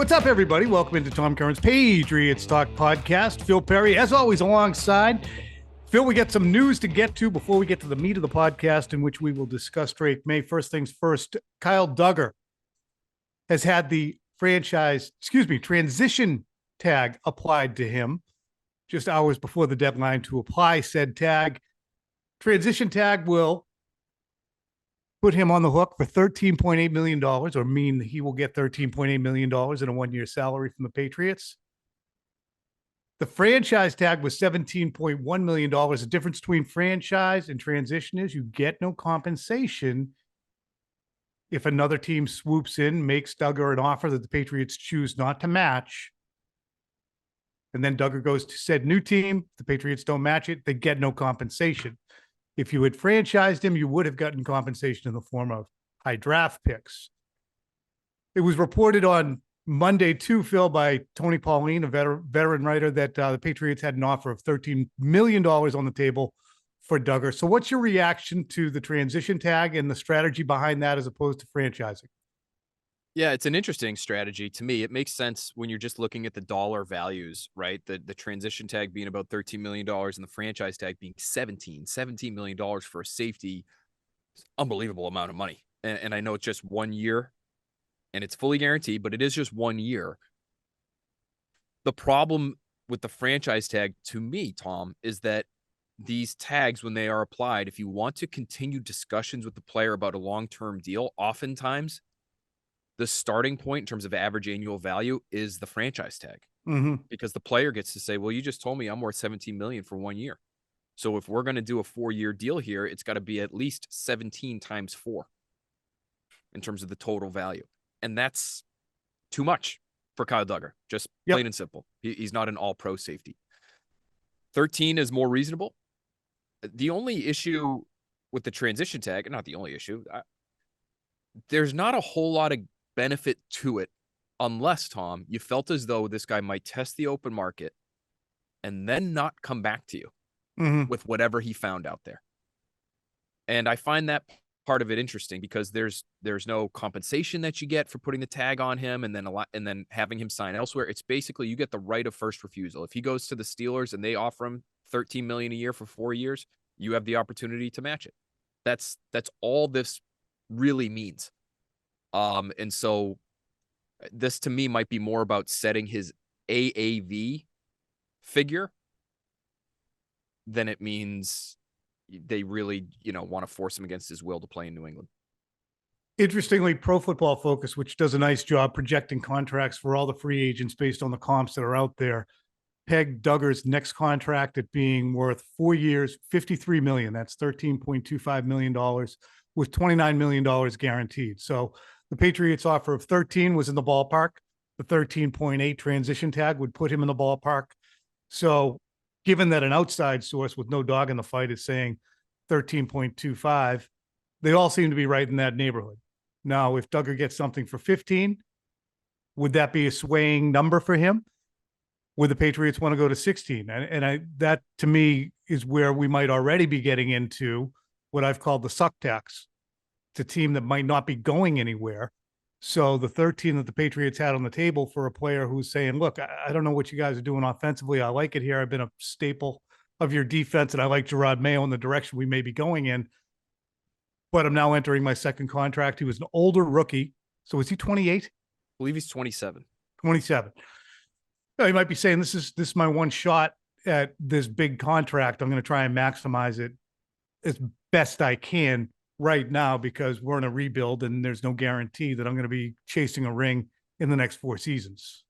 What's up, everybody? Welcome into Tom Curran's Patriots Talk podcast. Phil Perry, as always, alongside. Phil, we got some news to get to before we get to the meat of the podcast, in which we will discuss Drake Maye. First things first, Kyle Duggar has had the transition tag applied to him just hours before the deadline to apply said tag. Transition tag will put him on the hook for $13.8 million, or mean he will get $13.8 million in a one-year salary from the Patriots. The franchise tag was $17.1 million. The difference between franchise and transition is you get no compensation if another team swoops in, makes Duggar an offer that the Patriots choose not to match, and then Duggar goes to said new team. The Patriots don't match it. They get no compensation. If you had franchised him, you would have gotten compensation in the form of high draft picks. It was reported on Monday too, Phil, by Tony Pauline, a veteran writer, that the Patriots had an offer of $13 million on the table for Duggar. So what's your reaction to the transition tag and the strategy behind that as opposed to franchising? Yeah, it's an interesting strategy to me. It makes sense when you're just looking at the dollar values, right? The transition tag being about $13 million and the franchise tag being $17 million for a safety. It's an unbelievable amount of money. And I know it's just 1 year and it's fully guaranteed, but it is just 1 year. The problem with the franchise tag to me, Tom, is that these tags, when they are applied, if you want to continue discussions with the player about a long-term deal, oftentimes the starting point in terms of average annual value is the franchise tag, because the player gets to say, well, you just told me I'm worth $17 million for 1 year. So if we're going to do a 4-year deal here, it's got to be at least 17 times 4 in terms of the total value. And that's too much for Kyle Duggar, just plain and simple. He's not an all-pro safety. 13 is more reasonable. The only issue with the transition tag, not the only issue, there's not a whole lot of benefit to it unless, Tom, you felt as though this guy might test the open market and then not come back to you with whatever he found out there. And I find that part of it interesting because there's no compensation that you get for putting the tag on him and then having him sign elsewhere. It's basically you get the right of first refusal. If he goes to the Steelers and they offer him $13 million a year for 4 years, you have the opportunity to match it. That's all this really means. And so this to me might be more about setting his AAV figure than it means they really, want to force him against his will to play in New England. Interestingly, Pro Football Focus, which does a nice job projecting contracts for all the free agents based on the comps that are out there, pegged Duggar's next contract at being worth 4 years, $53 million. That's $13.25 million with $29 million guaranteed. So the Patriots offer of 13 was in the ballpark. The 13.8 transition tag would put him in the ballpark. So given that an outside source with no dog in the fight is saying 13.25, they all seem to be right in that neighborhood. Now, if Duggar gets something for 15, would that be a swaying number for him? Would the Patriots want to go to 16? And that to me is where we might already be getting into what I've called the suck tax. It's a team that might not be going anywhere. So the 13 that the Patriots had on the table for a player who's saying, look, I don't know what you guys are doing offensively. I like it here. I've been a staple of your defense, and I like Drake Maye in the direction we may be going in. But I'm now entering my second contract. He was an older rookie. So is he 28? I believe he's 27. 27. You might be saying, this is my one shot at this big contract. I'm going to try and maximize it as best I can right now because we're in a rebuild and there's no guarantee that I'm going to be chasing a ring in the next 4 seasons.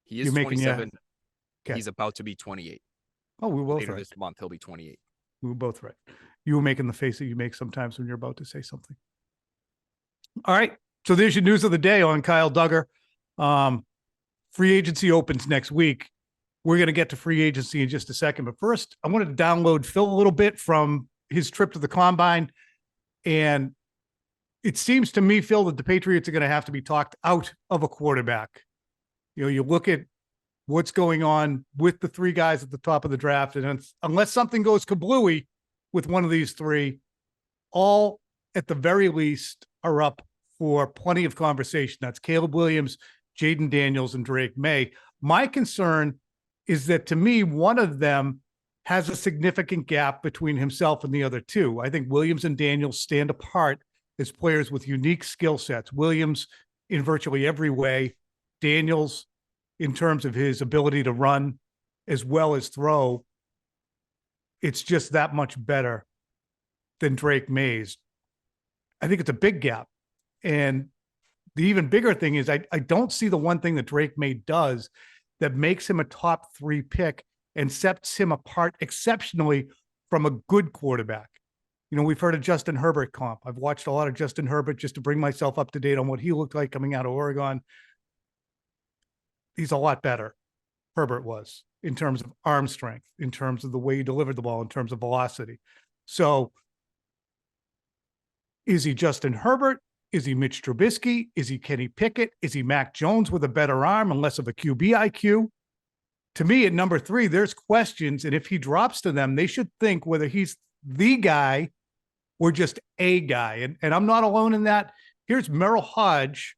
He is 27. Okay. He's about to be 28. Oh, we were both Later right. This month, he'll be 28. We were both right. You were making the face that you make sometimes when you're about to say something. All right. So there's your news of the day on Kyle Duggar. Free agency opens next week. We're going to get to free agency in just a second. But first, I wanted to download Phil a little bit from his trip to the Combine. And it seems to me, Phil, that the Patriots are going to have to be talked out of a quarterback. You look at what's going on with the 3 guys at the top of the draft, and unless something goes kablooey with one of these 3, all at the very least are up for plenty of conversation. That's Caleb Williams, Jaden Daniels and Drake Maye. My concern is that, to me, one of them has a significant gap between himself and the other two. I think Williams and Daniels stand apart as players with unique skill sets. Williams in virtually every way, Daniels in terms of his ability to run as well as throw. It's just that much better than Drake Maye's. I think it's a big gap. And the even bigger thing is I don't see the one thing that Drake Maye does that makes him a top 3 pick and sets him apart exceptionally from a good quarterback. You know, we've heard of Justin Herbert comp. I've watched a lot of Justin Herbert just to bring myself up to date on what he looked like coming out of Oregon. He's a lot better, Herbert was, in terms of arm strength, in terms of the way he delivered the ball, in terms of velocity. So is he Justin Herbert? Is he Mitch Trubisky? Is he Kenny Pickett? Is he Mac Jones with a better arm and less of a QB IQ? To me, at number 3, there's questions. And if he drops to them, they should think whether he's the guy or just a guy. And I'm not alone in that. Here's Merrill Hodge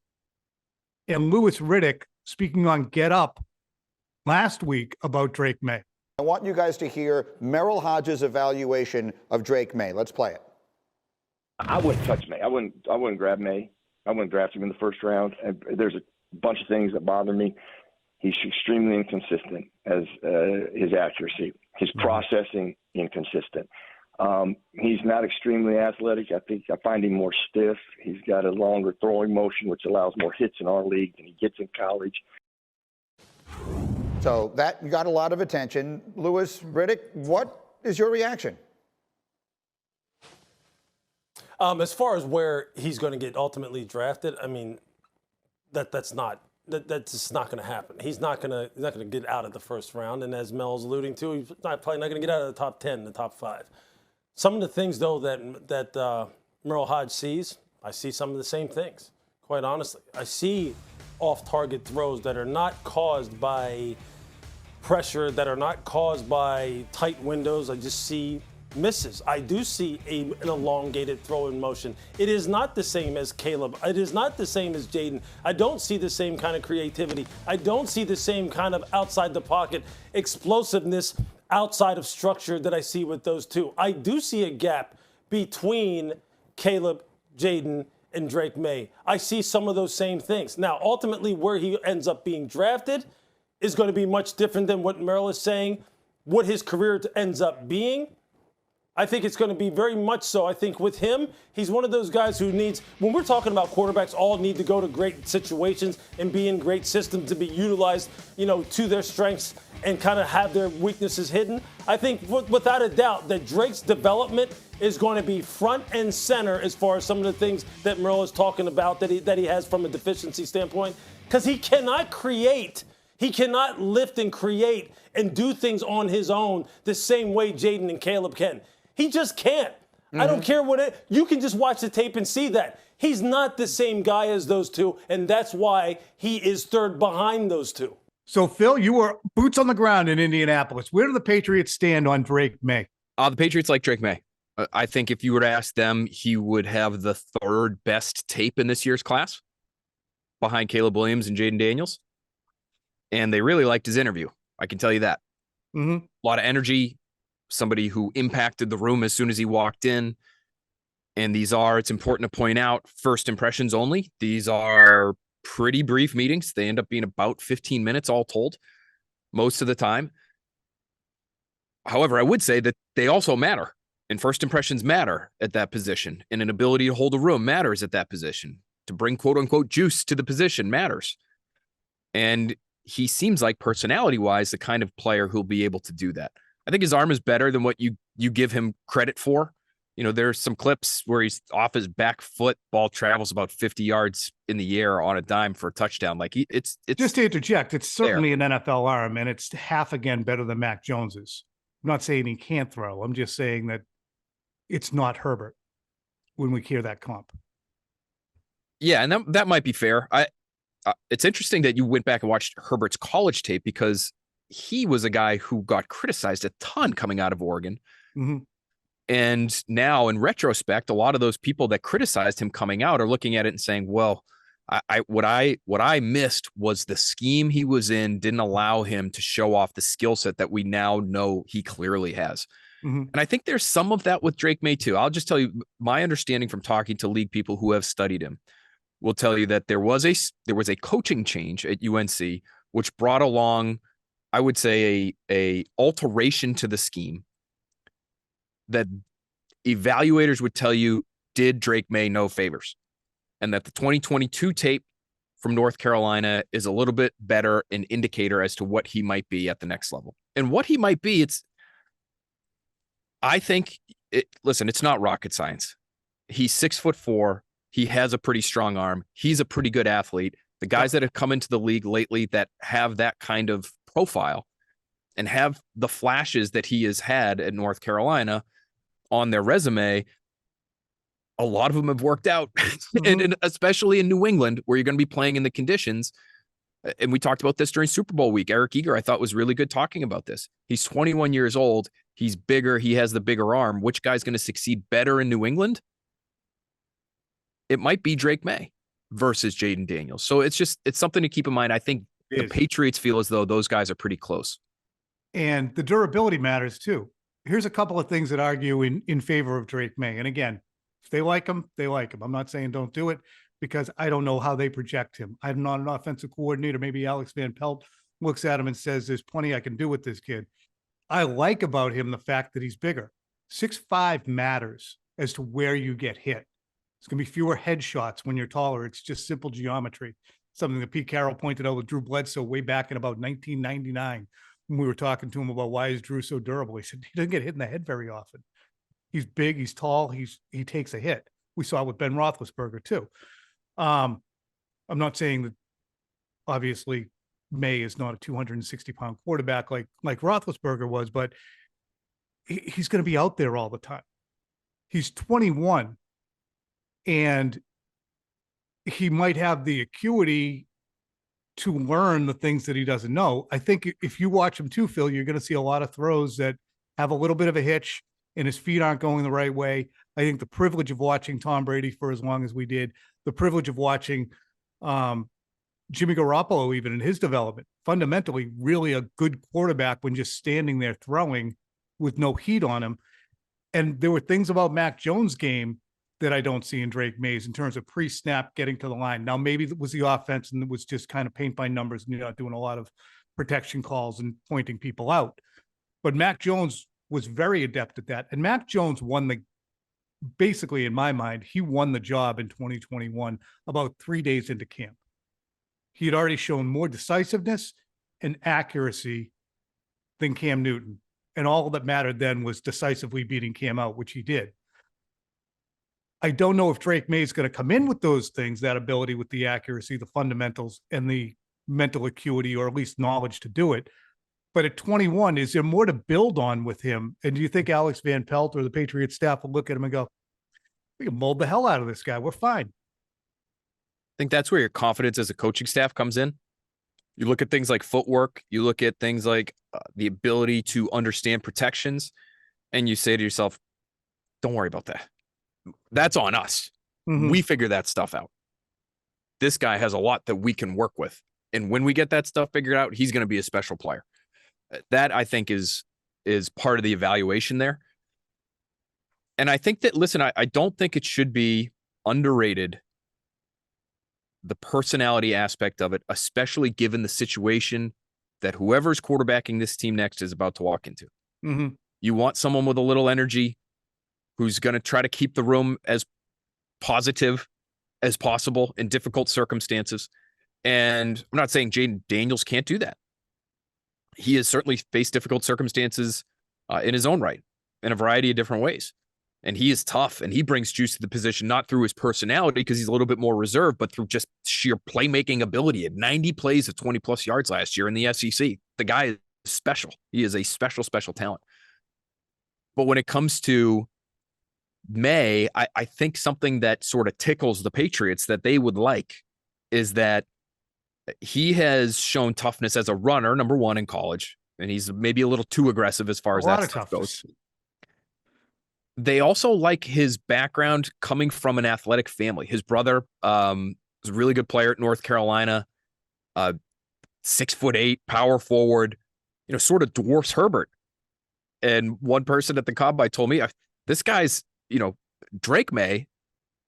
and Louis Riddick speaking on Get Up last week about Drake Maye. I want you guys to hear Merrill Hodge's evaluation of Drake Maye. Let's play it. I wouldn't touch Maye. I wouldn't grab Maye. I wouldn't draft him in the first round. And there's a bunch of things that bother me. He's extremely inconsistent as his accuracy, his processing inconsistent. He's not extremely athletic. I find him more stiff. He's got a longer throwing motion, which allows more hits in our league than he gets in college. So that got a lot of attention. Louis Riddick, what is your reaction? As far as where he's going to get ultimately drafted, I mean, that's just not going to happen. He's not going to get out of the first round, and as Mel's alluding to, he's probably not going to get out of the top 10, the top 5. Some of the things, though, that Merrill Hodge sees, I see some of the same things. Quite honestly, I see off-target throws that are not caused by pressure, that are not caused by tight windows. I just see misses. I do see an elongated throw in motion. It is not the same as Caleb. It is not the same as Jaden. I don't see the same kind of creativity. I don't see the same kind of outside the pocket explosiveness outside of structure that I see with those two. I do see a gap between Caleb, Jaden, and Drake Maye. I see some of those same things. Now, ultimately, where he ends up being drafted is going to be much different than what Merrill is saying. What his career ends up being, I think it's going to be very much so. I think with him, he's one of those guys who needs, when we're talking about quarterbacks all need to go to great situations and be in great systems to be utilized, to their strengths and kind of have their weaknesses hidden. I think without a doubt that Drake's development is going to be front and center as far as some of the things that Merrill is talking about that he has from a deficiency standpoint, because he cannot create. He cannot lift and create and do things on his own the same way Jaden and Caleb can. He just can't. I don't care you can just watch the tape and see that. He's not the same guy as those two, and that's why he is third behind those two. So, Phil, you were boots on the ground in Indianapolis. Where do the Patriots stand on Drake Maye? The Patriots like Drake Maye. I think if you were to ask them, he would have the 3rd best tape in this year's class behind Caleb Williams and Jaden Daniels. And they really liked his interview. I can tell you that. A lot of energy, somebody who impacted the room as soon as he walked in. And these are, it's important to point out, first impressions only. These are pretty brief meetings. They end up being about 15 minutes all told, most of the time. However, I would say that they also matter. And first impressions matter at that position. And an ability to hold a room matters at that position. To bring quote unquote juice to the position matters. And he seems like personality-wise the kind of player who'll be able to do that. I think his arm is better than what you give him credit for. There's some clips where he's off his back foot, ball travels about 50 yards in the air on a dime for a touchdown. Like it's just to interject, it's certainly an NFL arm, and it's half again better than Mac Jones's. I'm not saying he can't throw. I'm just saying that it's not Herbert when we hear that comp. Yeah, and that might be fair. It's interesting that you went back and watched Herbert's college tape, because he was a guy who got criticized a ton coming out of Oregon. And now in retrospect, a lot of those people that criticized him coming out are looking at it and saying, well, What I missed was the scheme he was in didn't allow him to show off the skill set that we now know he clearly has. Mm-hmm. And I think there's some of that with Drake Maye too. I'll just tell you my understanding from talking to league people who have studied him will tell you that there was a coaching change at UNC, which brought along, I would say, a alteration to the scheme that evaluators would tell you did Drake Maye no favors, and that the 2022 tape from North Carolina is a little bit better an indicator as to what he might be at the next level. And what he might be, listen, it's not rocket science. He's 6'4". He has a pretty strong arm. He's a pretty good athlete. The guys that have come into the league lately that have that kind of profile and have the flashes that he has had at North Carolina on their resume, a lot of them have worked out. And especially in New England, where you're going to be playing in the conditions. And we talked about this during Super Bowl week. Eric Eager, I thought, was really good talking about this. He's 21 years old. He's bigger. He has the bigger arm. Which guy's going to succeed better in New England? It might be Drake Maye versus Jaden Daniels. So it's something to keep in mind. I think the Patriots feel as though those guys are pretty close. And the durability matters too. Here's a couple of things that argue in favor of Drake Maye. And again, if they like him, they like him. I'm not saying don't do it, because I don't know how they project him. I'm not an offensive coordinator. Maybe Alex Van Pelt looks at him and says, there's plenty I can do with this kid. I like about him the fact that he's bigger. 6'5" matters as to where you get hit. It's going to be fewer headshots when you're taller. It's just simple geometry. Something that Pete Carroll pointed out with Drew Bledsoe way back in about 1999 when we were talking to him about why is Drew so durable. He said he doesn't get hit in the head very often. He's big, he's tall, he takes a hit. We saw it with Ben Roethlisberger too. I'm not saying that obviously Maye is not a 260-pound quarterback like Roethlisberger was, but he's going to be out there all the time. He's 21. And he might have the acuity to learn the things that he doesn't know. I think if you watch him too, Phil, you're going to see a lot of throws that have a little bit of a hitch and his feet aren't going the right way. I think the privilege of watching Tom Brady for as long as we did, the privilege of watching Jimmy Garoppolo even in his development, fundamentally really a good quarterback when just standing there throwing with no heat on him. And there were things about Mac Jones' game that I don't see in Drake Maye's in terms of pre-snap getting to the line. Now, maybe it was the offense and it was just kind of paint by numbers and you're not doing a lot of protection calls and pointing people out. But Mac Jones was very adept at that. And Mac Jones basically, in my mind, he won the job in 2021 about 3 days into camp. He had already shown more decisiveness and accuracy than Cam Newton. And all that mattered then was decisively beating Cam out, which he did. I don't know if Drake Maye is going to come in with those things, that ability with the accuracy, the fundamentals, and the mental acuity, or at least knowledge to do it. But at 21, is there more to build on with him? And do you think Alex Van Pelt or the Patriots staff will look at him and go, we can mold the hell out of this guy. We're fine. I think that's where your confidence as a coaching staff comes in. You look at things like footwork. You look at things like the ability to understand protections. And you say to yourself, don't worry about that. That's on us. Mm-hmm. We figure that stuff out. This guy has a lot that we can work with. And when we get that stuff figured out, he's going to be a special player. That, I think, is part of the evaluation there. And I think that, listen, I don't think it should be underrated, the personality aspect of it, especially given the situation that whoever's quarterbacking this team next is about to walk into. Mm-hmm. You want someone with a little energy who's going to try to keep the room as positive as possible in difficult circumstances. And I'm not saying Jaden Daniels can't do that. He has certainly faced difficult circumstances in his own right in a variety of different ways. And he is tough, and he brings juice to the position, not through his personality because he's a little bit more reserved, but through just sheer playmaking ability. At 90 plays of 20-plus yards last year in the SEC. The guy is special. He is a special, special talent. But when it comes to Maye, I think something that sort of tickles the Patriots that they would like is that he has shown toughness as a runner, number one, in college, and he's maybe a little too aggressive as far as that stuff goes. They also like his background coming from an athletic family. His brother was a really good player at North Carolina. 6'8" power forward, sort of dwarfs Herbert. And one person at the combine told me, this guy's, Drake Maye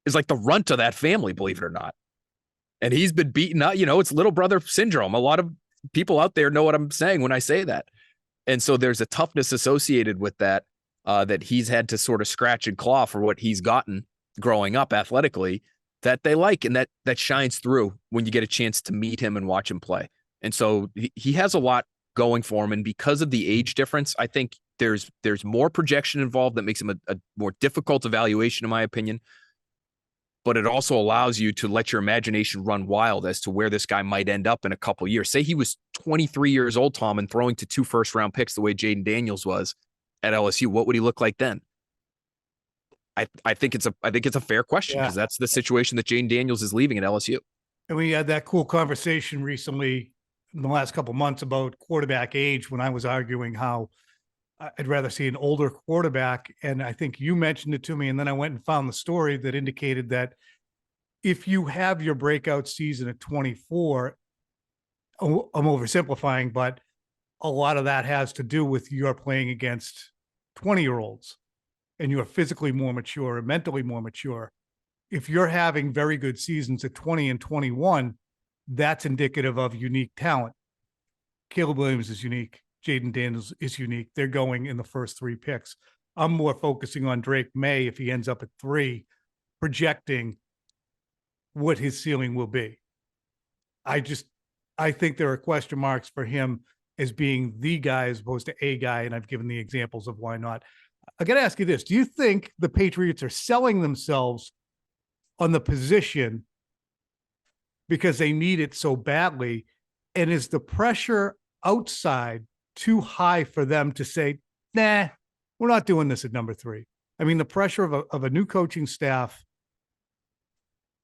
is like the runt of that family, believe it or not. And he's been beaten up, it's little brother syndrome. A lot of people out there know what I'm saying when I say that. And so there's a toughness associated with that, that he's had to sort of scratch and claw for what he's gotten growing up athletically, that they like. And that shines through when you get a chance to meet him and watch him play. And so he has a lot going for him. And because of the age difference, I think there's more projection involved that makes him a more difficult evaluation, in my opinion. But it also allows you to let your imagination run wild as to where this guy might end up in a couple of years. Say he was 23 years old, Tom, and throwing to 2 first-round picks the way Jaden Daniels was at LSU. What would he look like then? I think it's a fair question, because that's the situation that Jaden Daniels is leaving at LSU. And we had that cool conversation recently in the last couple of months about quarterback age, when I was arguing how I'd rather see an older quarterback. And I think you mentioned it to me. And then I went and found the story that indicated that if you have your breakout season at 24, I'm oversimplifying, but a lot of that has to do with you're playing against 20-year-olds and you're physically more mature and mentally more mature. If you're having very good seasons at 20 and 21, that's indicative of unique talent. Caleb Williams is unique. Jaden Daniels is unique. They're going in the first 3 picks. I'm more focusing on Drake Maye if he ends up at 3, projecting what his ceiling will be. I think there are question marks for him as being the guy as opposed to a guy, and I've given the examples of why not. I got to ask you this. Do you think the Patriots are selling themselves on the position because they need it so badly? And is the pressure outside too high for them to say, nah, we're not doing this at number 3? I mean, the pressure of a new coaching staff,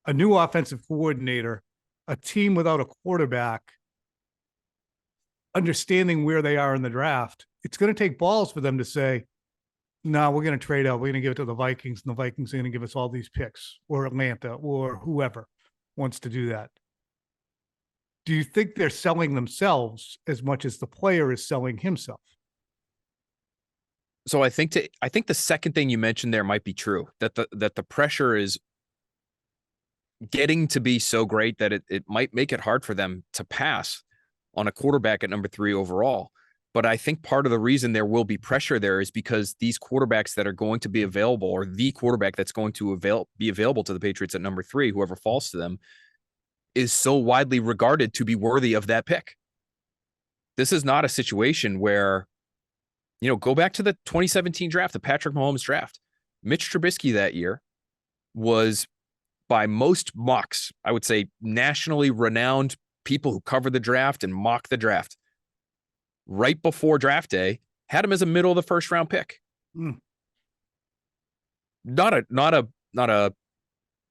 a new offensive coordinator, a team without a quarterback, understanding where they are in the draft, it's going to take balls for them to say, no, we're going to trade out. We're going to give it to the Vikings, and the Vikings are going to give us all these picks, or Atlanta, or whoever wants to do that. Do you think they're selling themselves as much as the player is selling himself? So I think the second thing you mentioned there might be true, that the pressure is getting to be so great that it might make it hard for them to pass on a quarterback at number 3 overall. But I think part of the reason there will be pressure there is because these quarterbacks that are going to be available, or the quarterback that's going to be available to the Patriots at number 3, whoever falls to them, is so widely regarded to be worthy of that pick. This is not a situation where, go back to the 2017 draft, the Patrick Mahomes draft. Mitch Trubisky that year was, by most mocks, I would say nationally renowned people who cover the draft and mock the draft, right before draft day, had him as a middle of the first round pick. Not a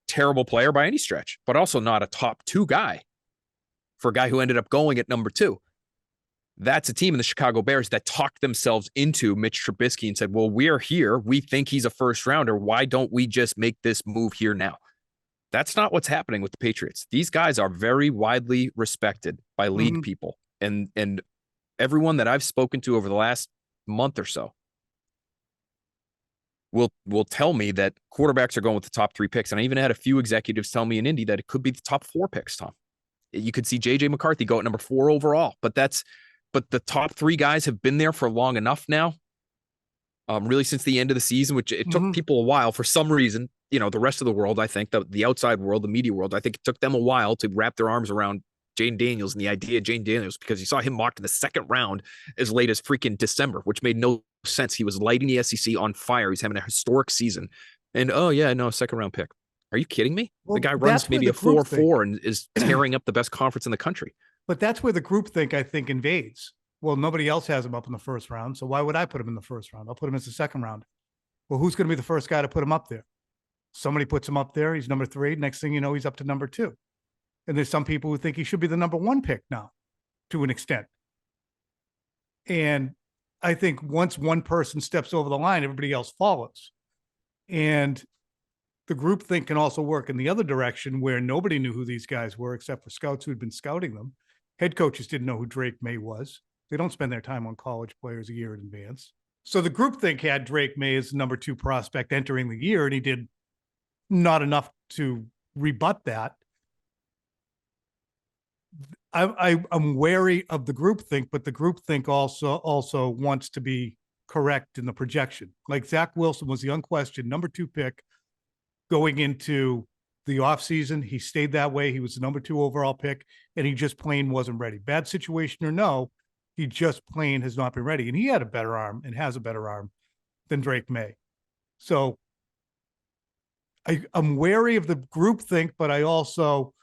terrible player by any stretch, but also not a top 2 guy for a guy who ended up going at number 2. That's a team in the Chicago Bears that talked themselves into Mitch Trubisky and said, well, we're here. We think he's a first rounder. Why don't we just make this move here now? That's not what's happening with the Patriots. These guys are very widely respected by league people. And everyone that I've spoken to over the last month or so will tell me that quarterbacks are going with the top 3 picks. And I even had a few executives tell me in Indy that it could be the top 4 picks, Tom. You could see JJ McCarthy go at number 4 overall, but the top 3 guys have been there for long enough now. Really since the end of the season, which it took people a while for some reason, the rest of the world, I think the outside world, the media world, I think it took them a while to wrap their arms around Jaden Daniels and the idea of Jaden Daniels, because you saw him mocked in the 2nd round as late as freaking December, which made no sense. He was lighting the SEC on fire. He's having a historic season. And, 2nd round pick. Are you kidding me? Well, the guy runs maybe a 4.4 and is tearing up the best conference in the country. But that's where the groupthink, I think, invades. Well, nobody else has him up in the 1st round, so why would I put him in the 1st round? I'll put him as the 2nd round. Well, who's going to be the first guy to put him up there? Somebody puts him up there. He's number 3. Next thing you know, he's up to number 2. And there's some people who think he should be the number 1 pick now, to an extent. And I think once one person steps over the line, everybody else follows. And the group think can also work in the other direction where nobody knew who these guys were except for scouts who had been scouting them. Head coaches didn't know who Drake Maye was. They don't spend their time on college players a year in advance. So the group think had Drake Maye as the number 2 prospect entering the year, and he did not enough to rebut that. I'm wary of the group think, but the group think also wants to be correct in the projection. Like Zach Wilson was the unquestioned number 2 pick going into the offseason. He stayed that way. He was the number 2 overall pick, and he just plain wasn't ready. Bad situation or no, he just plain has not been ready. And he had a better arm and has a better arm than Drake Maye. So I'm wary of the group think, but I also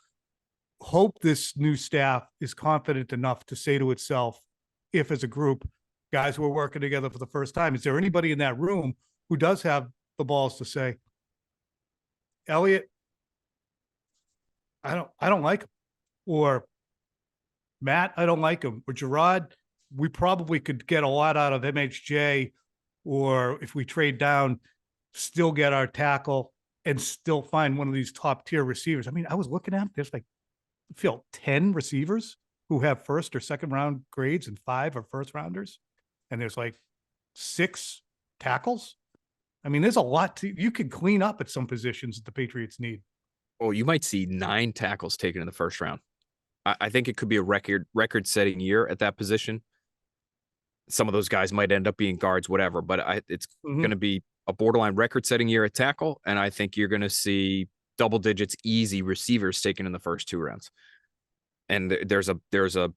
hope this new staff is confident enough to say to itself, if as a group, guys who are working together for the first time, is there anybody in that room who does have the balls to say, Elliot, I don't like him, or Matt, I don't like him, or Gerard, we probably could get a lot out of MHJ, or if we trade down, still get our tackle and still find one of these top tier receivers. I mean, I was looking at, there's like, I feel 10 receivers who have first or second round grades and 5 are first rounders. And there's like 6 tackles. I mean, there's a lot you could clean up at some positions that the Patriots need. Oh, you might see 9 tackles taken in the first round. I think it could be a record-setting year at that position. Some of those guys might end up being guards, whatever, but it's going to be a borderline record-setting year at tackle, and I think you're going to see double digits easy receivers taken in the first 2 rounds. And there's a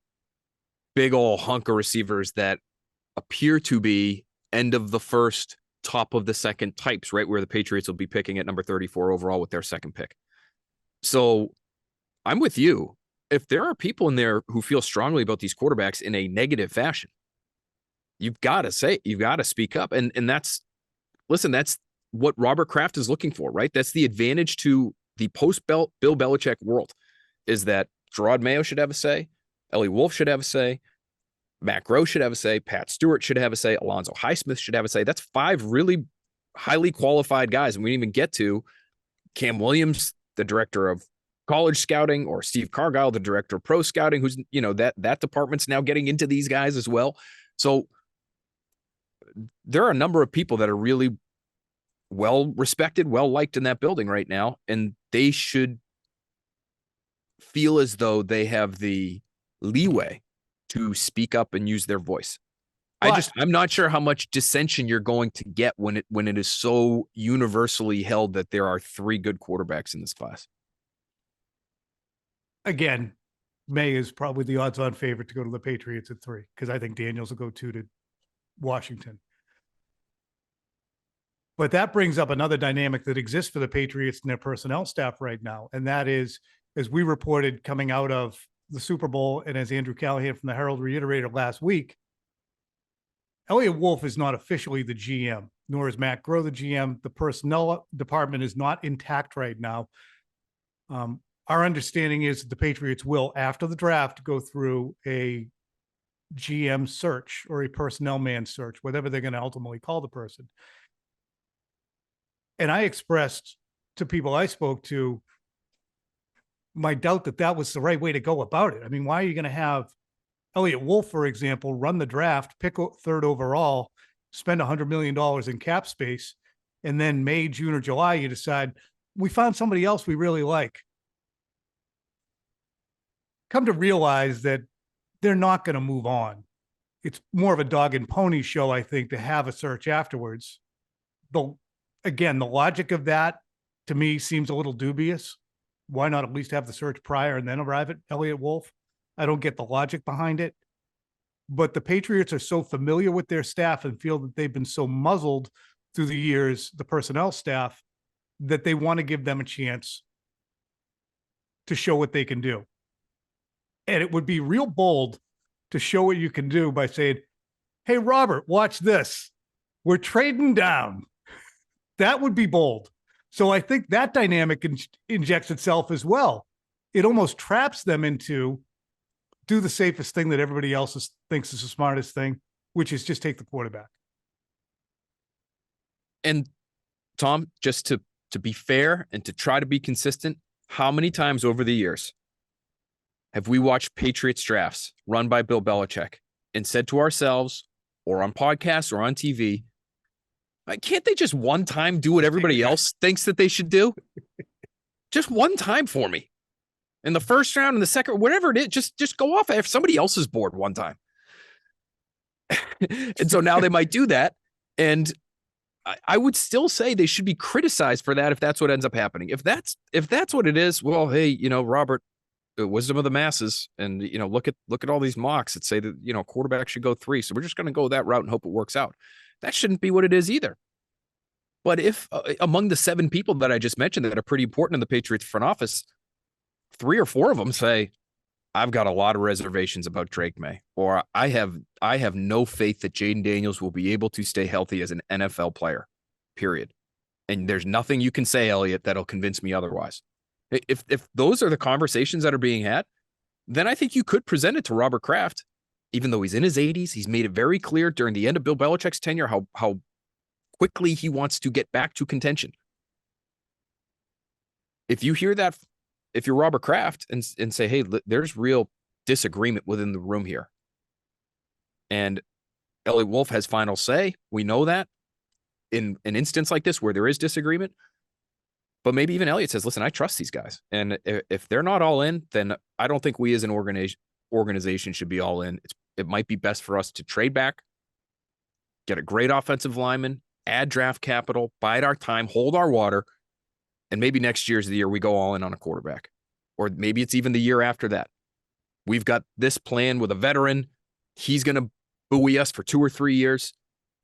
big old hunk of receivers that appear to be end of the first, top of the second types, right where the Patriots will be picking at number 34 overall with their second pick. So I'm with you. If there are people in there who feel strongly about these quarterbacks in a negative fashion, you've got to speak up. And that's what Robert Kraft is looking for, right? That's the advantage to the post-Bill Belichick world, is that Gerard Mayo should have a say, Ellie Wolf should have a say, Matt Groh should have a say, Pat Stewart should have a say, Alonzo Highsmith should have a say. That's 5 really highly qualified guys. And we didn't even get to Cam Williams, the director of college scouting, or Steve Cargile, the director of pro scouting, who's, that department's now getting into these guys as well. So there are a number of people that are really well respected, well liked in that building right now, and they should feel as though they have the leeway to speak up and use their voice. I'm not sure how much dissension you're going to get when it is so universally held that there are 3 good quarterbacks in this class. Again, May is probably the odds-on favorite to go to the Patriots at 3, because I think Daniels will go 2 to Washington. But that brings up another dynamic that exists for the Patriots and their personnel staff right now. And that is, as we reported coming out of the Super Bowl, and as Andrew Callahan from the Herald reiterated last week, Elliot Wolf is not officially the GM, nor is Matt Groh the GM. The personnel department is not intact right now. Our understanding is that the Patriots will, after the draft, go through a GM search or a personnel man search, whatever they're going to ultimately call the person. And I expressed to people I spoke to my doubt that that was the right way to go about it. I mean, why are you going to have Elliot Wolf, for example, run the draft, pick 3rd overall, spend $100 million in cap space, and then May, June, or July, you decide, we found somebody else we really like. Come to realize that they're not going to move on. It's more of a dog and pony show, I think, to have a search afterwards. Again, the logic of that, to me, seems a little dubious. Why not at least have the search prior and then arrive at Elliot Wolf? I don't get the logic behind it. But the Patriots are so familiar with their staff and feel that they've been so muzzled through the years, the personnel staff, that they want to give them a chance to show what they can do. And it would be real bold to show what you can do by saying, hey, Robert, watch this. We're trading down. That would be bold. So I think that dynamic injects itself as well. It almost traps them into do the safest thing that everybody else thinks is the smartest thing, which is just take the quarterback. And Tom, just to to be fair and to try to be consistent, how many times over the years have we watched Patriots drafts run by Bill Belichick and said to ourselves, or on podcasts or on TV, can't they just one time do what everybody else thinks that they should do? Just one time for me. In the first round, in the second, whatever it is, just go off if somebody else is bored one time. And so now they might do that. And I would still say they should be criticized for that if that's what ends up happening. If that's what it is, well, hey, Robert, wisdom of the masses, and look at all these mocks that say that quarterback should go 3. So we're just going to go that route and hope it works out. That shouldn't be what it is either. But if among the 7 people that I just mentioned that are pretty important in the Patriots front office, 3 or 4 of them say, I've got a lot of reservations about Drake Maye, or I have no faith that Jaden Daniels will be able to stay healthy as an NFL player, period. And there's nothing you can say, Elliot, that'll convince me otherwise. If those are the conversations that are being had, then I think you could present it to Robert Kraft. Even though he's in his 80s, he's made it very clear during the end of Bill Belichick's tenure how quickly he wants to get back to contention. If you hear that, if you're Robert Kraft and say, hey, there's real disagreement within the room here, and Elliot Wolf has final say, we know that in an instance like this where there is disagreement, but maybe even Elliot says, listen, I trust these guys. And if they're not all in, then I don't think we as an organization should be all in. It might be best for us to trade back, get a great offensive lineman, add draft capital, bide our time, hold our water, and maybe next year's the year we go all in on a quarterback. Or maybe it's even the year after that. We've got this plan with a veteran. He's going to buoy us for 2 or 3 years.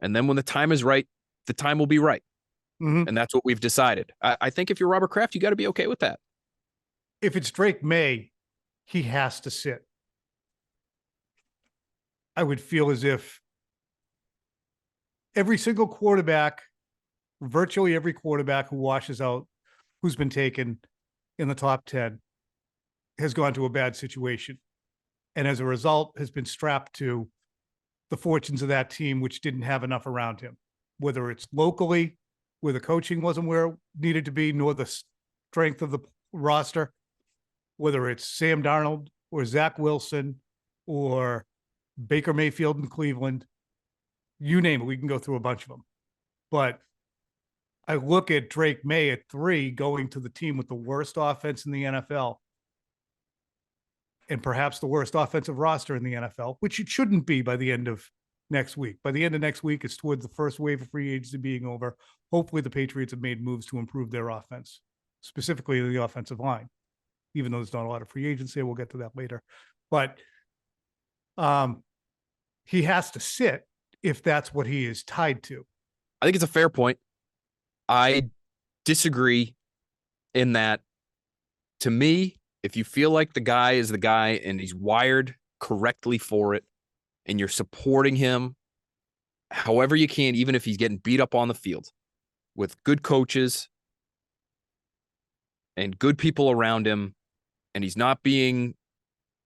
And then when the time is right, the time will be right. Mm-hmm. And that's what we've decided. I think if you're Robert Kraft, you got to be okay with that. If it's Drake Maye, he has to sit. I would feel as if every single quarterback, virtually every quarterback who washes out, who's been taken in the top 10, has gone to a bad situation. And as a result, has been strapped to the fortunes of that team, which didn't have enough around him, whether it's locally, where the coaching wasn't where it needed to be, nor the strength of the roster, whether it's Sam Darnold or Zach Wilson or Baker Mayfield in Cleveland, you name it, we can go through a bunch of them. But I look at Drake Maye at 3 going to the team with the worst offense in the NFL and perhaps the worst offensive roster in the NFL, which it shouldn't be by the end of next week. By the end of next week, it's towards the first wave of free agency being over. Hopefully the Patriots have made moves to improve their offense, specifically the offensive line, even though there's not a lot of free agency. We'll get to that later. But he has to sit if that's what he is tied to. I think it's a fair point. I disagree in that, to me, if you feel like the guy is the guy and he's wired correctly for it, and you're supporting him however you can, even if he's getting beat up on the field, with good coaches and good people around him, and he's not being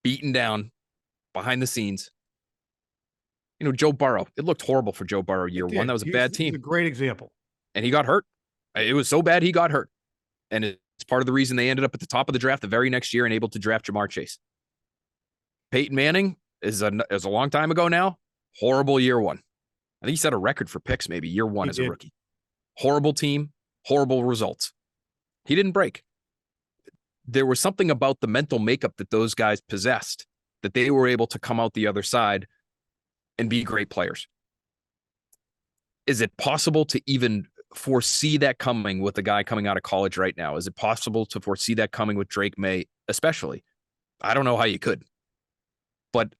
beaten down behind the scenes. Joe Burrow, it looked horrible for Joe Burrow year 1. That was a bad team. He's a great example. And he got hurt. It was so bad he got hurt. And it's part of the reason they ended up at the top of the draft the very next year and able to draft Jamar Chase. Peyton Manning is a long time ago now. Horrible year 1. I think he set a record for picks maybe year 1 as a rookie. Horrible team, horrible results. He didn't break. There was something about the mental makeup that those guys possessed that they were able to come out the other side and be great players. Is it possible to even foresee that coming with the guy coming out of college right now? Is it possible to foresee that coming with Drake Maye, especially? I don't know how you could. But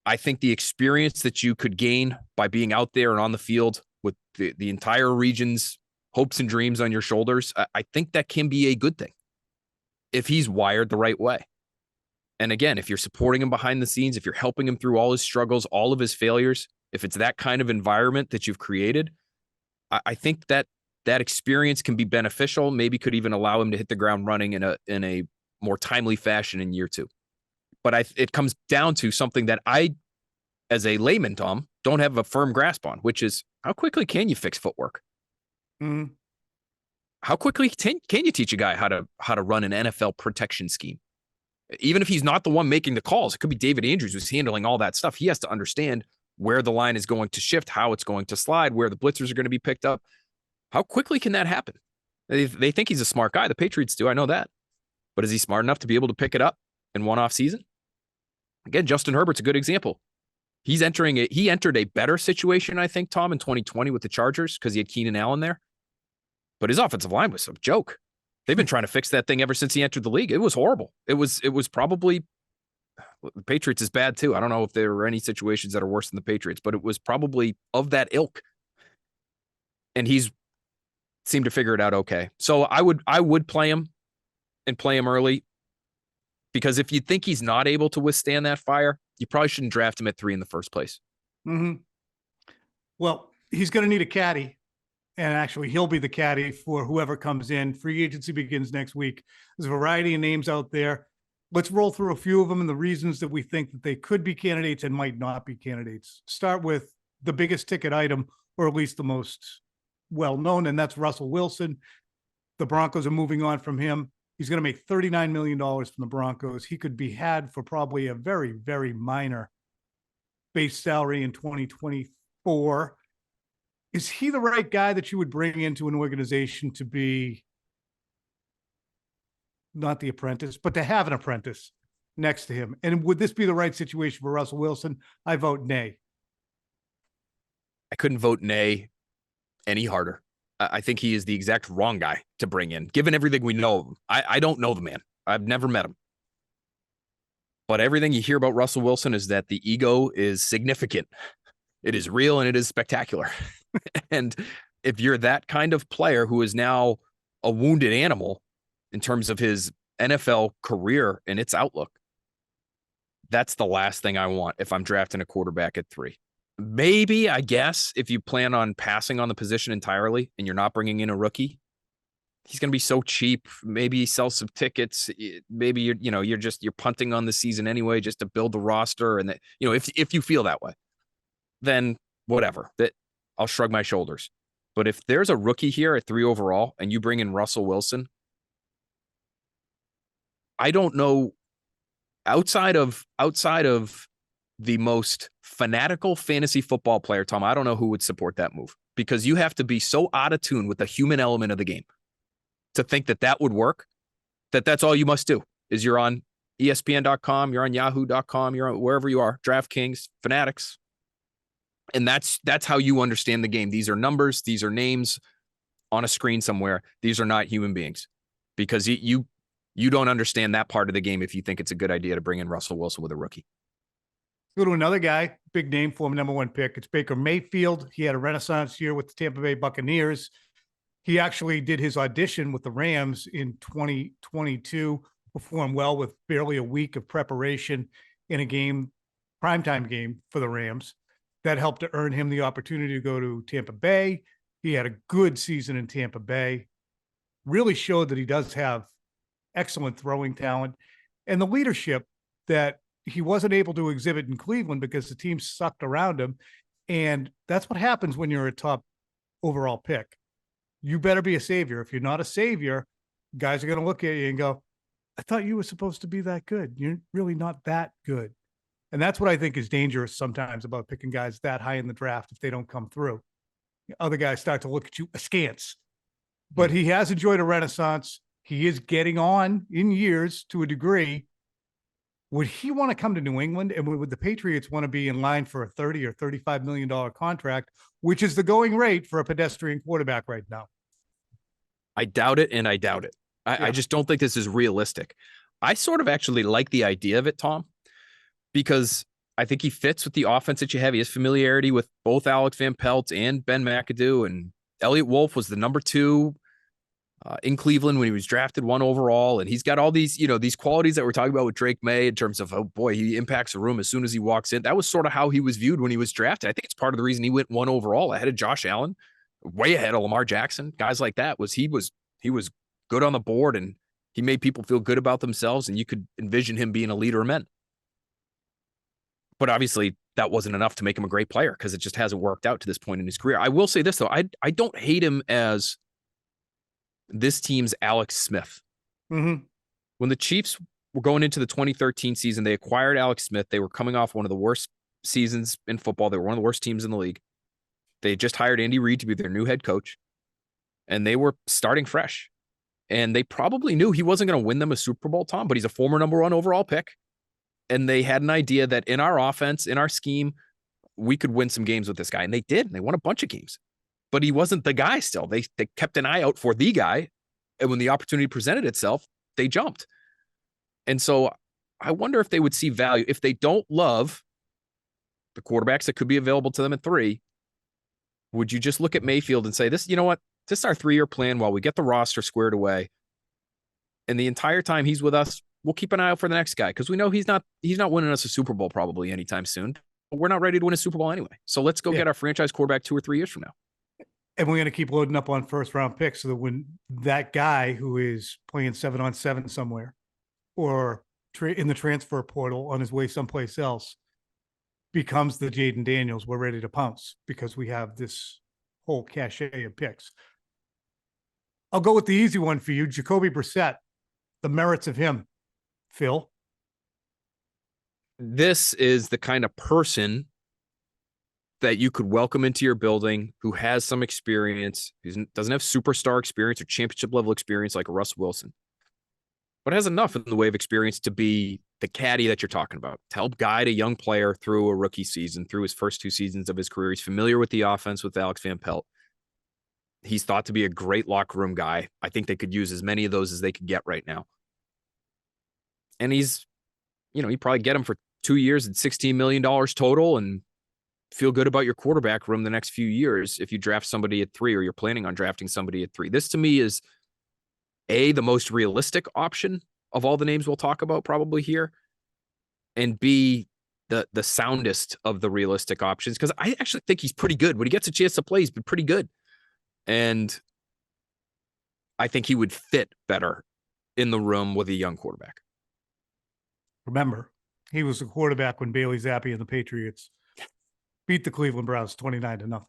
I think the experience that you could gain by being out there and on the field with the entire region's hopes and dreams on your shoulders, I think that can be a good thing if he's wired the right way. And again, if you're supporting him behind the scenes, if you're helping him through all his struggles, all of his failures, if it's that kind of environment that you've created, I think that experience can be beneficial, maybe could even allow him to hit the ground running in a more timely fashion in year 2. But it comes down to something that I, as a layman, Tom, don't have a firm grasp on, which is how quickly can you fix footwork? Mm-hmm. how quickly can you teach a guy how to run an NFL protection scheme? Even if he's not the one making the calls, it could be David Andrews who's handling all that stuff. He has to understand where the line is going to shift, how it's going to slide, where the blitzers are going to be picked up. How quickly can that happen? They think he's a smart guy. The Patriots do. I know that. But is he smart enough to be able to pick it up in one off season? Again, Justin Herbert's a good example. He entered a better situation, I think, Tom, in 2020 with the Chargers because he had Keenan Allen there. But his offensive line was a joke. They've been trying to fix that thing ever since he entered the league. It was horrible. It was probably, the Patriots is bad too. I don't know if there were any situations that are worse than the Patriots, but it was probably of that ilk. And he's seemed to figure it out okay. So I would play him and play him early, because if you think he's not able to withstand that fire, you probably shouldn't draft him at 3 in the first place. Mm-hmm. Well, he's going to need a caddy. And actually, he'll be the caddy for whoever comes in. Free agency begins next week. There's a variety of names out there. Let's roll through a few of them and the reasons that we think that they could be candidates and might not be candidates. Start with the biggest ticket item, or at least the most well-known, and that's Russell Wilson. The Broncos are moving on from him. He's going to make $39 million from the Broncos. He could be had for probably a very, very minor base salary in 2024. Is he the right guy that you would bring into an organization to be not the apprentice, but to have an apprentice next to him? And would this be the right situation for Russell Wilson? I vote nay. I couldn't vote nay any harder. I think he is the exact wrong guy to bring in, given everything we know of him. I don't know the man. I've never met him. But everything you hear about Russell Wilson is that the ego is significant. It is real and it is spectacular. And if you're that kind of player who is now a wounded animal in terms of his NFL career and its outlook, that's the last thing I want if I'm drafting a quarterback at 3. Maybe, I guess, if you plan on passing on the position entirely and you're not bringing in a rookie, he's going to be so cheap. Maybe he sells some tickets. Maybe you're punting on the season anyway, just to build the roster. And that, if you feel that way, then whatever. That I'll shrug my shoulders. But if there's a rookie here at 3 overall and you bring in Russell Wilson, I don't know, outside of the most fanatical fantasy football player, Tom, I don't know who would support that move, because you have to be so out of tune with the human element of the game to think that would work, that's all you must do is you're on ESPN.com, you're on Yahoo.com, you're on wherever you are, DraftKings, Fanatics. And that's how you understand the game. These are numbers. These are names on a screen somewhere. These are not human beings, because you don't understand that part of the game if you think it's a good idea to bring in Russell Wilson with a rookie. Go to another guy, big name for him, number 1 pick. It's Baker Mayfield. He had a renaissance year with the Tampa Bay Buccaneers. He actually did his audition with the Rams in 2022, performed well with barely a week of preparation in a game, primetime game for the Rams. That helped to earn him the opportunity to go to Tampa Bay. He had a good season in Tampa Bay. Really showed that he does have excellent throwing talent, and the leadership that he wasn't able to exhibit in Cleveland because the team sucked around him. And that's what happens when you're a top overall pick. You better be a savior. If you're not a savior, guys are going to look at you and go, I thought you were supposed to be that good. You're really not that good. And that's what I think is dangerous sometimes about picking guys that high in the draft if they don't come through. Other guys start to look at you askance. But he has enjoyed a renaissance. He is getting on in years to a degree. Would he want to come to New England? And would the Patriots want to be in line for a $30 or $35 million contract, which is the going rate for a pedestrian quarterback right now? I doubt it, and I doubt it. I just don't think this is realistic. I sort of actually like the idea of it, Tom, because I think he fits with the offense that you have. He has familiarity with both Alex Van Pelt and Ben McAdoo, and Elliott Wolf was the number 2 in Cleveland when he was drafted 1 overall. And he's got all these, these qualities that we're talking about with Drake Maye in terms of, oh boy, he impacts the room as soon as he walks in. That was sort of how he was viewed when he was drafted. I think it's part of the reason he went 1 overall ahead of Josh Allen, way ahead of Lamar Jackson. Guys like that he was good on the board, and he made people feel good about themselves, and you could envision him being a leader of men. But obviously that wasn't enough to make him a great player, because it just hasn't worked out to this point in his career. I will say this though. I don't hate him as this team's Alex Smith. Mm-hmm. When the Chiefs were going into the 2013 season, they acquired Alex Smith. They were coming off one of the worst seasons in football. They were one of the worst teams in the league. They just hired Andy Reid to be their new head coach, and they were starting fresh. And they probably knew he wasn't going to win them a Super Bowl, Tom, but he's a former number 1 overall pick. And they had an idea that in our offense, in our scheme, we could win some games with this guy. And they did. And they won a bunch of games. But he wasn't the guy still. They kept an eye out for the guy. And when the opportunity presented itself, they jumped. And so I wonder if they would see value. If they don't love the quarterbacks that could be available to them at 3, would you just look at Mayfield and say, this, you know what? This is our 3-year plan while we get the roster squared away. And the entire time he's with us, we'll keep an eye out for the next guy, because we know he's not winning us a Super Bowl probably anytime soon. But we're not ready to win a Super Bowl anyway. So let's go get our franchise quarterback 2 or 3 years from now. And we're going to keep loading up on first-round picks so that when that guy who is playing 7-on-7 somewhere or in the transfer portal on his way someplace else becomes the Jaden Daniels, we're ready to pounce because we have this whole cachet of picks. I'll go with the easy one for you, Jacoby Brissett. The merits of him, Phil. This is the kind of person that you could welcome into your building who has some experience, who doesn't have superstar experience or championship level experience like Russ Wilson, but has enough in the way of experience to be the caddy that you're talking about, to help guide a young player through a rookie season, through his first 2 seasons of his career. He's familiar with the offense with Alex Van Pelt. He's thought to be a great locker room guy. I think they could use as many of those as they could get right now. And he's, you probably get him for 2 years and $16 million total and feel good about your quarterback room the next few years if you draft somebody at 3 or you're planning on drafting somebody at 3. This to me is the most realistic option of all the names we'll talk about probably here, and B, the soundest of the realistic options, because I actually think he's pretty good. When he gets a chance to play, he's been pretty good. And I think he would fit better in the room with a young quarterback. Remember, he was the quarterback when Bailey Zappi and the Patriots beat the Cleveland Browns 29-0.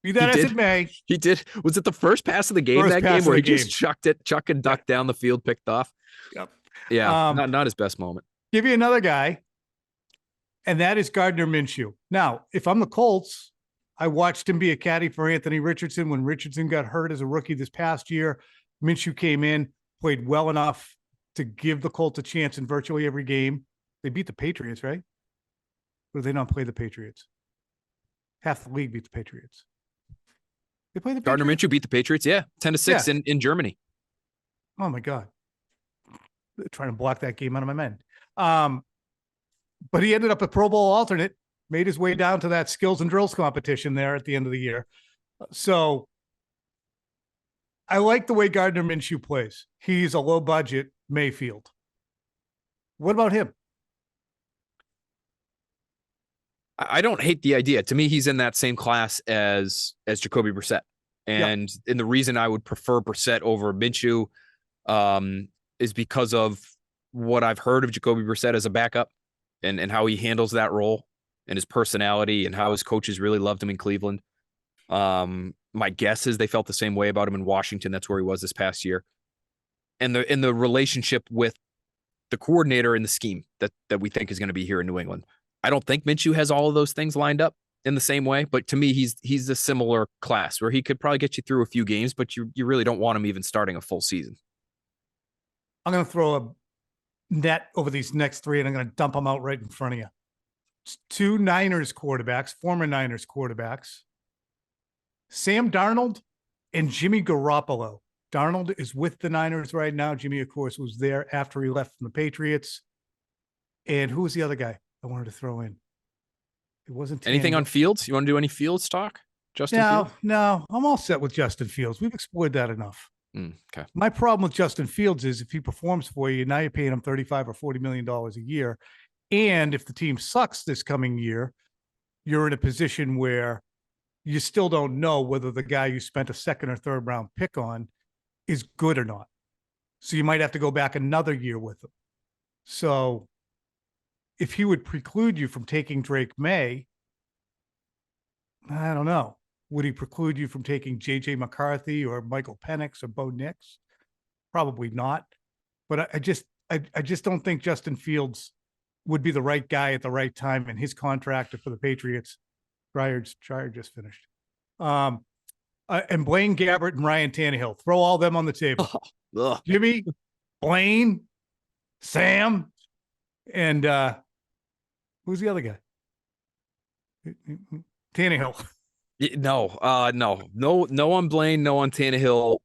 Be that as it may. He did. Was it the first pass of the game that game where he just chuck and ducked down the field, picked off? Yep. Yeah, not his best moment. Give you another guy, and that is Gardner Minshew. Now, if I'm the Colts, I watched him be a caddy for Anthony Richardson when Richardson got hurt as a rookie this past year. Minshew came in, played well enough to give the Colts a chance in virtually every game. They beat the Patriots, right? Or did they not play the Patriots? Half the league beat the Patriots. They play the Patriots? Gardner Minshew beat the Patriots, 10-6 in Germany. Oh, my God. They're trying to block that game out of my mind. But he ended up a Pro Bowl alternate, made his way down to that skills and drills competition there at the end of the year. So I like the way Gardner Minshew plays. He's a low-budget Mayfield. What about him? I don't hate the idea. To me, he's in that same class as Jacoby Brissett. And the reason I would prefer Brissett over Minshew is because of what I've heard of Jacoby Brissett as a backup and how he handles that role and his personality and how his coaches really loved him in Cleveland. My guess is they felt the same way about him in Washington. That's where he was this past year. And the relationship with the coordinator and the scheme that we think is going to be here in New England. I don't think Minshew has all of those things lined up in the same way, but to me, he's a similar class where he could probably get you through a few games, but you really don't want him even starting a full season. I'm going to throw a net over these next 3, and I'm going to dump them out right in front of you. It's 2 Niners quarterbacks, former Niners quarterbacks, Sam Darnold and Jimmy Garoppolo. Darnold is with the Niners right now. Jimmy, of course, was there after he left from the Patriots. And who was the other guy I wanted to throw in? It wasn't anything on Fields. You want to do any Fields talk? No, I'm all set with Justin Fields. We've explored that enough. Okay. My problem with Justin Fields is if he performs for you, now you're paying him $35 or $40 million a year. And if the team sucks this coming year, you're in a position where you still don't know whether the guy you spent a 2nd or 3rd round pick on is good or not. So you might have to go back another year with him. So if he would preclude you from taking Drake Maye, I don't know. Would he preclude you from taking J.J. McCarthy or Michael Penix or Bo Nix? Probably not. But I just don't think Justin Fields would be the right guy at the right time, and his contract for the Patriots. Dryer just finished. And Blaine Gabbert and Ryan Tannehill. Throw all them on the table. Ugh. Jimmy, Blaine, Sam, and who's the other guy? Tannehill. No on Blaine, no on Tannehill.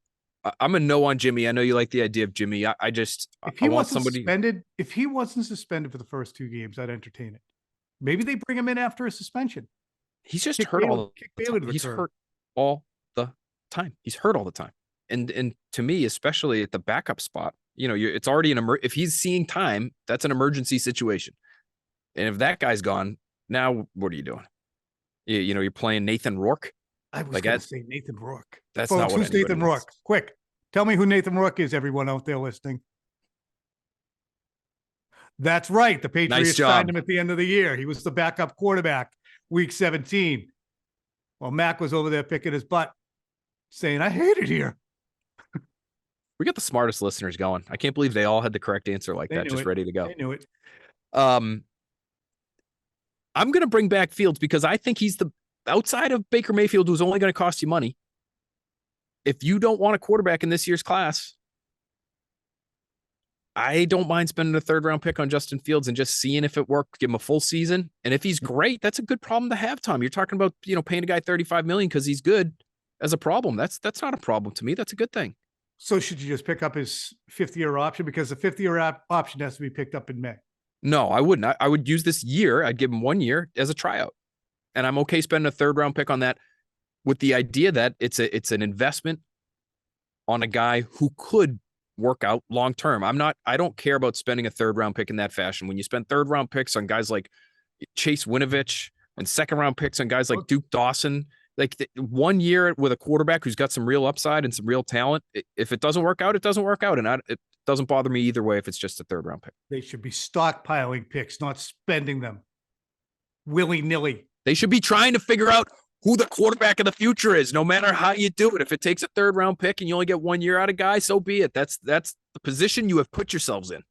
I'm a no on Jimmy. I know you like the idea of Jimmy. I If he want wasn't somebody suspended, if he wasn't suspended for the first 2 games, I'd entertain it. Maybe they bring him in after a suspension. He's just Kick hurt Bailey- all kick the Bailey to time. the He's curb. hurt all the time. He's hurt all the time. And to me, especially at the backup spot, it's already if he's seeing time, that's an emergency situation. And if that guy's gone, now what are you doing? You're playing Nathan Rourke. I was Like, going to say Nathan Rourke. That's Folks, not what who's Nathan anybody Rourke? needs. Quick, tell me who Nathan Rourke is, everyone out there listening. That's right. The Patriots job. signed him at the end of the year. He was the backup quarterback, week 17. Well, Mac was over there picking his butt, saying, I hate it here. We got the smartest listeners going. I can't believe they all had the correct answer like They that, knew just it. ready to go. I knew it. I'm going to bring back Fields because I think he's outside of Baker Mayfield, who's only going to cost you money. If you don't want a quarterback in this year's class, I don't mind spending a 3rd-round pick on Justin Fields and just seeing if it worked, give him a full season. And if he's great, that's a good problem to have, Tom. You're talking about, paying a guy $35 million because he's good as a problem. That's not a problem to me. That's a good thing. So should you just pick up his 5th-year option? Because the 5th-year option has to be picked up in May. No, I wouldn't. I would use this year. I'd give him 1 year as a tryout. And I'm okay spending a 3rd-round pick on that with the idea that it's an investment on a guy who could work out long term. I don't care about spending a 3rd-round pick in that fashion. When you spend 3rd-round picks on guys like Chase Winovich and 2nd-round picks on guys like Duke Dawson, 1 year with a quarterback who's got some real upside and some real talent, if it doesn't work out, it doesn't work out. And it doesn't bother me either way if it's just a 3rd-round pick. They should be stockpiling picks, not spending them willy-nilly. They should be trying to figure out who the quarterback of the future is, no matter how you do it. If it takes a 3rd-round pick and you only get 1 year out of guys, so be it. That's the position you have put yourselves in.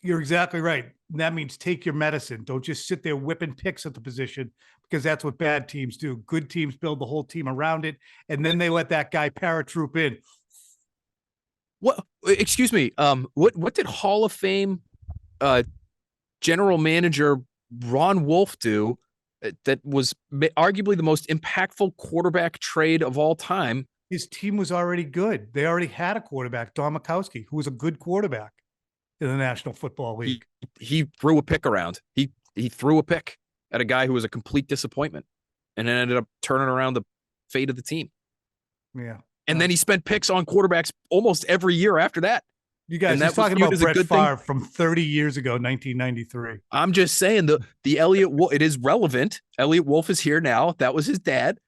You're exactly right. And that means take your medicine. Don't just sit there whipping picks at the position, because that's what bad teams do. Good teams build the whole team around it, and then they let that guy paratroop in. What? Excuse me. What did Hall of Fame general manager Ron Wolf do that was arguably the most impactful quarterback trade of all time? His team was already good. They already had a quarterback, Don Majkowski, who was a good quarterback in the National Football League. He threw a pick around. He threw a pick at a guy who was a complete disappointment, and then ended up turning around the fate of the team. Yeah. And then he spent picks on quarterbacks almost every year after that. You guys, he's talking about Brett Favre from 30 years ago, 1993. I'm just saying the Elliott Wolf, it is relevant. Elliott Wolf is here now. That was his dad.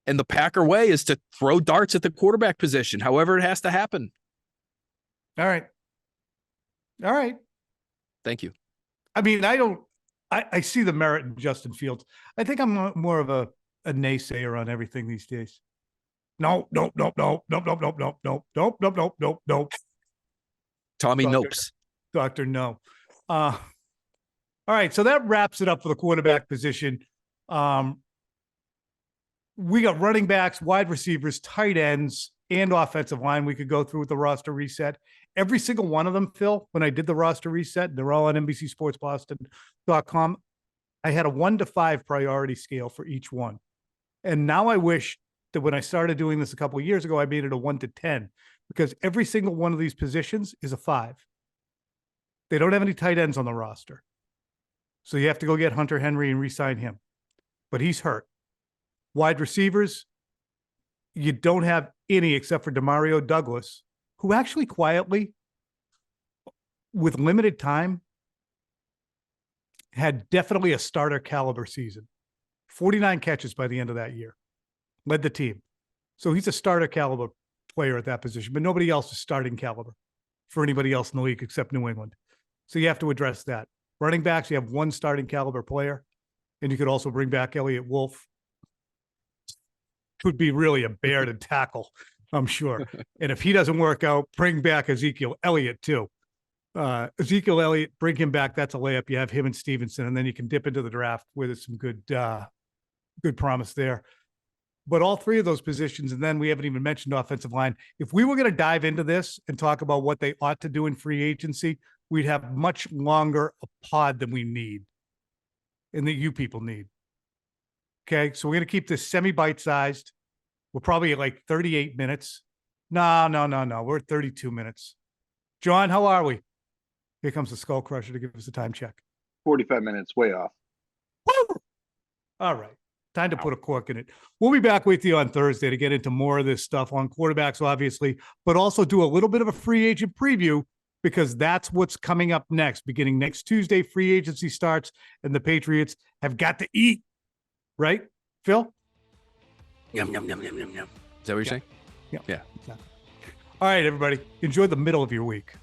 And the Packer way is to throw darts at the quarterback position, however it has to happen. All right. Thank you. I mean, I see the merit in Justin Fields. I think I'm more of a naysayer on everything these days. No. Tommy Nopes. Dr. No. All right. So that wraps it up for the quarterback position. We got running backs, wide receivers, tight ends, and offensive line we could go through with the roster reset. Every single one of them, Phil, when I did the roster reset, they're all on NBC Sports Boston.com. I had a 1 to 5 priority scale for each one. And now I wish that when I started doing this a couple of years ago, I made it a 1 to 10, because every single one of these positions is a 5. They don't have any tight ends on the roster. So you have to go get Hunter Henry and re-sign him. But he's hurt. Wide receivers, you don't have any except for Demario Douglas, who actually quietly, with limited time, had definitely a starter caliber season. 49 catches by the end of that year. Led the team. So he's a starter caliber player at that position, but nobody else is starting caliber for anybody else in the league except New England. So you have to address that. Running backs, you have 1 starting caliber player, and you could also bring back Elliott Wolf. Would be really a bear to tackle. I'm sure. And if he doesn't work out, bring back Ezekiel Elliott too. Ezekiel Elliott, bring him back. That's a layup. You have him and Stevenson, and then you can dip into the draft where there's some good promise there. But all three of those positions, and then we haven't even mentioned offensive line. If we were going to dive into this and talk about what they ought to do in free agency, we'd have much longer a pod than we need and that you people need. Okay, so we're going to keep this semi-bite sized. We're probably at like 38 minutes. No. We're at 32 minutes. John, how are we? Here comes the Skull Crusher to give us a time check. 45 minutes, way off. Woo! All right. Time to put a cork in it. We'll be back with you on Thursday to get into more of this stuff on quarterbacks, obviously, but also do a little bit of a free agent preview because that's what's coming up next. Beginning next Tuesday, free agency starts, and the Patriots have got to eat. Right, Phil? Yum, yum, yum, yum, yum, yum. Is that what you're saying? Yeah. Yeah. Exactly. All right, everybody. Enjoy the middle of your week.